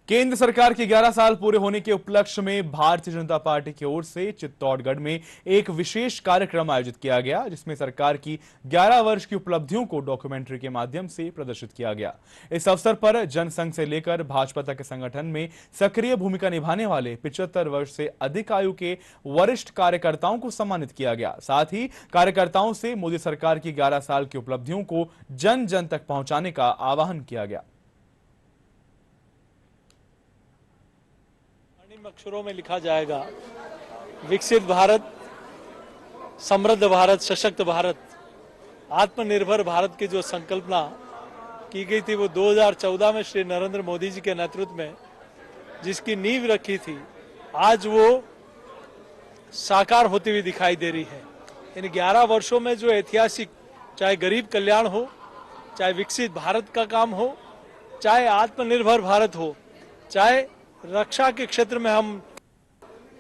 केंद्र सरकार के 11 साल पूरे होने के उपलक्ष्य में भारतीय जनता पार्टी की ओर से चित्तौड़गढ़ में एक विशेष कार्यक्रम आयोजित किया गया, जिसमें सरकार की 11 वर्ष की उपलब्धियों को डॉक्यूमेंट्री के माध्यम से प्रदर्शित किया गया। इस अवसर पर जनसंघ से लेकर भाजपा तक के संगठन में सक्रिय भूमिका निभाने वाले 75 वर्ष से अधिक आयु के वरिष्ठ कार्यकर्ताओं को सम्मानित किया गया। साथ ही कार्यकर्ताओं से मोदी सरकार की 11 साल की उपलब्धियों को जन जन तक पहुंचाने का आह्वान किया गया। अक्षरों में लिखा जाएगा, विकसित भारत, समृद्ध भारत, सशक्त भारत, आत्मनिर्भर भारत की जो संकल्पना की गई थी वो 2014 में श्री नरेंद्र मोदी जी के नेतृत्व में जिसकी नींव रखी थी, आज वो साकार होती हुई दिखाई दे रही है। इन 11 वर्षों में जो ऐतिहासिक, चाहे गरीब कल्याण हो, चाहे विकसित भारत का काम हो, चाहे आत्मनिर्भर भारत हो, चाहे रक्षा के क्षेत्र में हम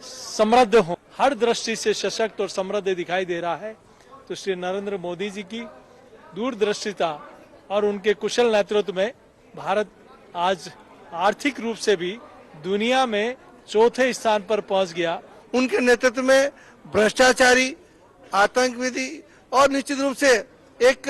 समृद्ध हों, हर दृष्टि से सशक्त और समृद्ध दिखाई दे रहा है। तो श्री नरेंद्र मोदी जी की दूरदृष्टिता और उनके कुशल नेतृत्व में भारत आज आर्थिक रूप से भी दुनिया में चौथे स्थान पर पहुंच गया। उनके नेतृत्व में भ्रष्टाचारी, आतंकवादी और निश्चित रूप से एक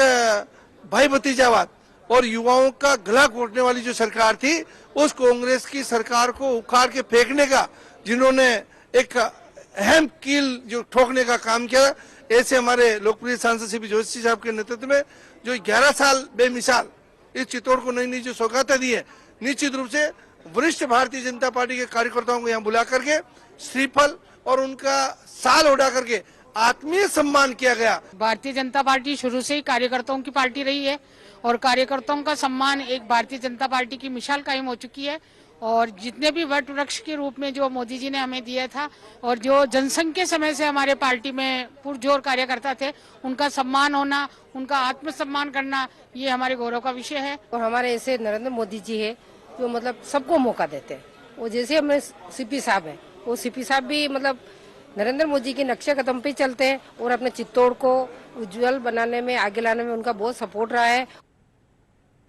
भाई भतीजावाद और युवाओं का गला घोटने वाली जो सरकार थी, उस कांग्रेस की सरकार को उखाड़ के फेंकने का जिन्होंने एक अहम कील जो ठोकने का काम किया, ऐसे हमारे लोकप्रिय सांसद सीपी जोशी साहब के नेतृत्व में जो 11 साल बेमिसाल इस चित्तौड़ को नई नई जो सौगातें दी है, निश्चित रूप से वरिष्ठ भारतीय जनता पार्टी के कार्यकर्ताओं को यहाँ बुला करके श्रीफल और उनका साल उड़ा करके आत्मीय सम्मान किया गया। भारतीय जनता पार्टी शुरू से ही कार्यकर्ताओं की पार्टी रही है और कार्यकर्ताओं का सम्मान एक भारतीय जनता पार्टी की मिसाल कायम हो चुकी है। और जितने भी वट वृक्ष के रूप में जो मोदी जी ने हमें दिया था और जो जनसंघ के समय से हमारे पार्टी में पुरजोर कार्यकर्ता थे, उनका सम्मान होना, उनका आत्मसम्मान करना, ये हमारे गौरव का विषय है। और हमारे ऐसे नरेंद्र मोदी जी है जो मतलब सबको मौका देते हैं। वो जैसे हमें सीपी साहब है, वो सीपी साहब भी मतलब नरेंद्र मोदी के नक्शे कदम पे चलते हैं और अपने चित्तौड़ को उज्जवल बनाने में, आगे लाने में उनका बहुत सपोर्ट रहा है।